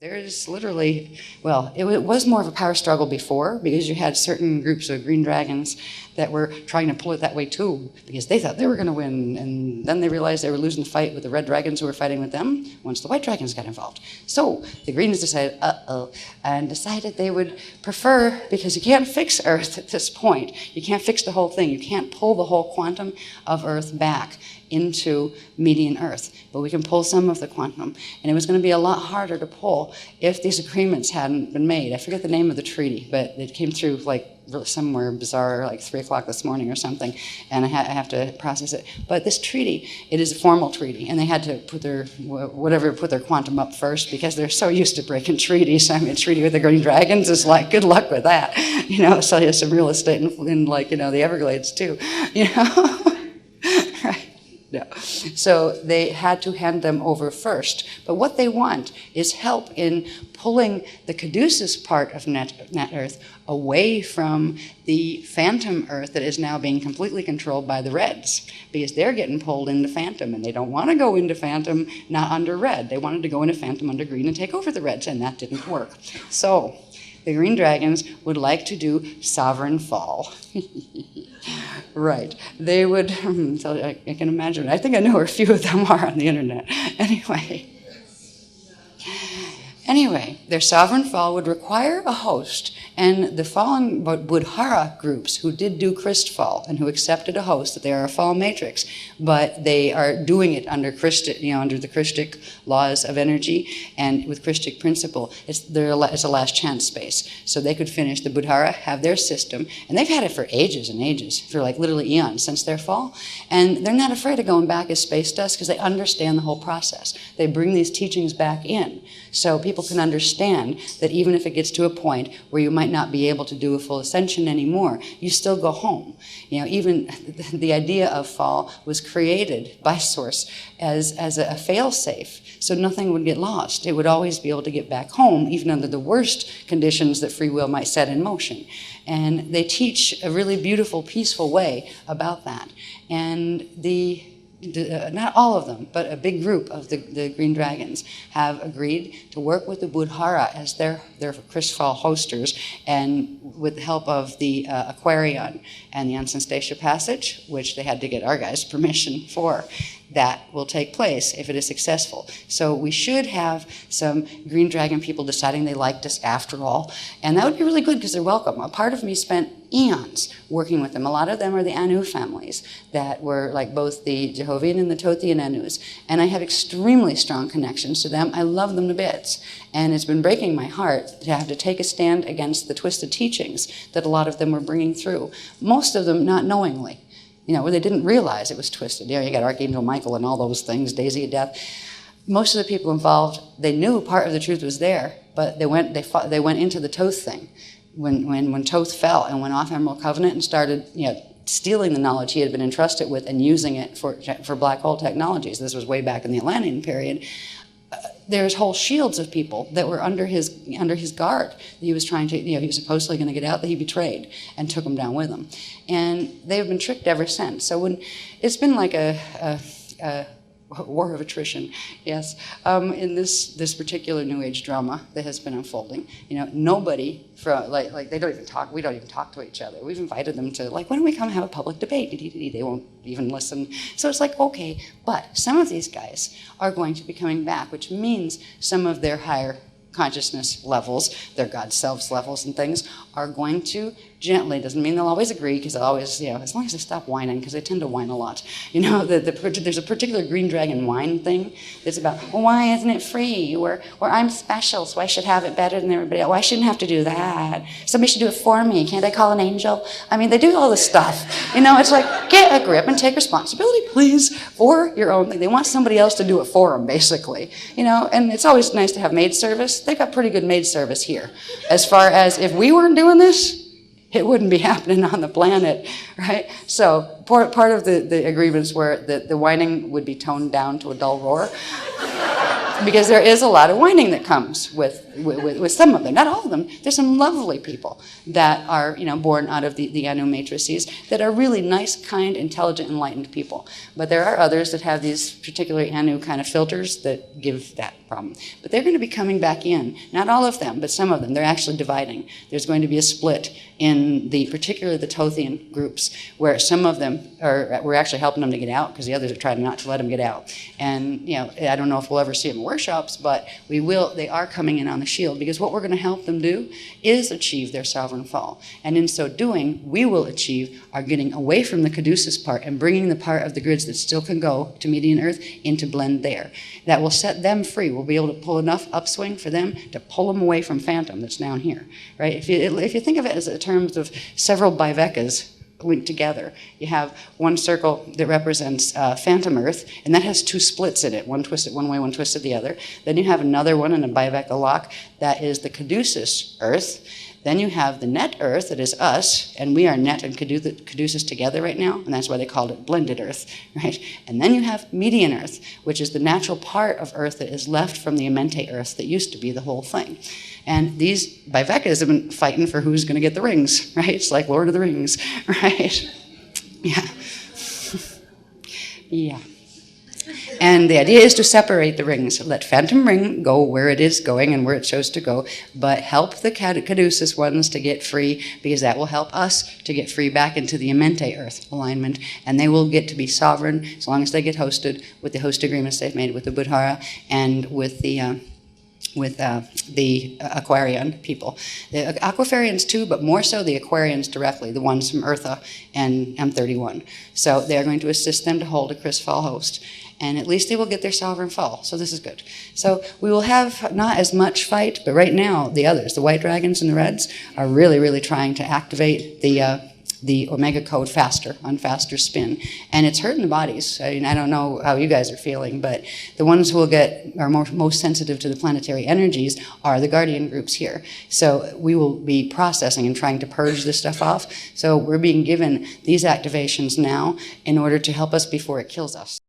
There's literally, well, it was more of a power struggle before, because you had certain groups of green dragons that were trying to pull it that way too, because they thought they were going to win, and then they realized they were losing the fight with the red dragons who were fighting with them once the white dragons got involved. So the greens decided, and decided they would prefer, because you can't fix Earth at this point, you can't fix the whole thing, you can't pull the whole quantum of Earth back into median Earth, but we can pull some of the quantum, and it was going to be a lot harder to pull if these agreements hadn't been made. I forget the name of the treaty, but it came through like somewhere bizarre, like 3 o'clock this morning or something, and I have to process it. But this treaty, it is a formal treaty, and they had to put their quantum up first, because they're so used to breaking treaties. I mean, a treaty with the green dragons is like, good luck with that. You know, sell you some real estate in like, you know, the Everglades too, you know. Right. No. So they had to hand them over first. But what they want is help in pulling the caduceus part of net Earth away from the phantom Earth that is now being completely controlled by the reds, because they're getting pulled into phantom, and they don't want to go into phantom not under red. They wanted to go into phantom under green and take over the reds, and that didn't work. So the green dragons would like to do sovereign fall. Right. They would, so I can imagine. I think I know where a few of them are on the internet. Anyway, their sovereign fall would require a host, and the fallen Buddhara groups who did do Christ fall and who accepted a host, that they are a fall matrix, but they are doing it under Christic, you know, under the Christic laws of energy and with Christic principle. It's a last chance space. So they could finish, the Buddhara have their system, and they've had it for ages and ages, for like literally eons since their fall, and they're not afraid of going back as space dust, because they understand the whole process. They bring these teachings back in, so people can understand that even if it gets to a point where you might not be able to do a full ascension anymore, you still go home. You know, even the idea of fall was created by Source as a fail-safe, so nothing would get lost. It would always be able to get back home, even under the worst conditions that free will might set in motion. And they teach a really beautiful, peaceful way about that. And not all of them, but a big group of the green dragons have agreed to work with the Buddhara as their Christfall hosters, and with the help of the Aquafereion and the Ansenstatia passage, which they had to get our guys' permission for. That will take place if it is successful. So we should have some green dragon people deciding they liked us after all, and that would be really good, because they're welcome. A part of me spent eons working with them. A lot of them are the Anu families that were like both the Jehovian and the Tothian Anus, and I have extremely strong connections to them. I love them to bits, and it's been breaking my heart to have to take a stand against the twisted teachings that a lot of them were bringing through, most of them not knowingly. You know, where they didn't realize it was twisted. You know, you got Archangel Michael and all those things, Daisy of Death. Most of the people involved, they knew part of the truth was there, but they went into the Toth thing. When Toth fell and went off Emerald Covenant and started, you know, stealing the knowledge he had been entrusted with and using it for black hole technologies. This was way back in the Atlantean period. There's whole shields of people that were under his guard. He was trying to, you know, he was supposedly going to get out, that he betrayed and took them down with him. And they've been tricked ever since. So it's been like a war of attrition, yes, in this particular New Age drama that has been unfolding. You know, nobody from like they don't even talk. We don't even talk to each other. We've invited them to, like, why don't we come have a public debate? They won't even listen. So it's like, okay, but some of these guys are going to be coming back, which means some of their higher consciousness levels, their God selves levels and things, are going to gently, doesn't mean they'll always agree, because they'll always, you know, as long as they stop whining, because they tend to whine a lot. You know, there's a particular green dragon whine thing that's about, well, why isn't it free? Or I'm special, so I should have it better than everybody else. Well, I shouldn't have to do that. Somebody should do it for me. Can't I call an angel? I mean, they do all this stuff. You know, it's like, get a grip and take responsibility, please, for your own thing. They want somebody else to do it for them, basically. You know, and it's always nice to have maid service. They've got pretty good maid service here. As far as if we weren't doing this, it wouldn't be happening on the planet, right? So part of the agreements were that the whining would be toned down to a dull roar, because there is a lot of whining that comes with some of them, not all of them. There's some lovely people that are, you know, born out of the Anu matrices that are really nice, kind, intelligent, enlightened people. But there are others that have these particular Anu kind of filters that give that problem. But they're going to be coming back in. Not all of them, but some of them. They're actually dividing. There's going to be a split in particularly the Tothian groups, where some of them we're actually helping them to get out because the others are trying not to let them get out. And I don't know if we'll ever see them in workshops, but we will. They are coming in on the shield, because what we're going to help them do is achieve their sovereign fall. And in so doing, we will achieve our getting away from the caduceus part and bringing the part of the grids that still can go to Median Earth into blend there. That will set them free. We'll be able to pull enough upswing for them to pull them away from Phantom that's down here, right? If you think of it as in terms of several bivekas linked together, you have one circle that represents Phantom Earth, and that has two splits in it, one twisted one way, one twisted the other. Then you have another one in a biveka lock that is the caduceus Earth. Then you have the net Earth, that is us, and we are net and caduceus together right now, and that's why they called it blended Earth, right? And then you have median Earth, which is the natural part of Earth that is left from the Amente Earth that used to be the whole thing. And these bivekas have been fighting for who's going to get the rings, right? It's like Lord of the Rings, right? Yeah. Yeah. And the idea is to separate the rings. Let Phantom Ring go where it is going and where it chose to go, but help the caduceus ones to get free, because that will help us to get free back into the Amente Earth alignment, and they will get to be sovereign as long as they get hosted with the host agreements they've made with the Buddhara and with the Aquarian people. The Aquafereions too, but more so the Aquarians directly, the ones from Eartha and M31. So they're going to assist them to hold a Chris Fall host. And at least they will get their sovereign fall. So this is good. So we will have not as much fight, but right now the others, the white dragons and the reds, are really, really trying to activate the Omega code faster, on faster spin. And it's hurting the bodies. I mean, I don't know how you guys are feeling, but the ones who are most sensitive to the planetary energies are the guardian groups here. So we will be processing and trying to purge this stuff off. So we're being given these activations now in order to help us before it kills us.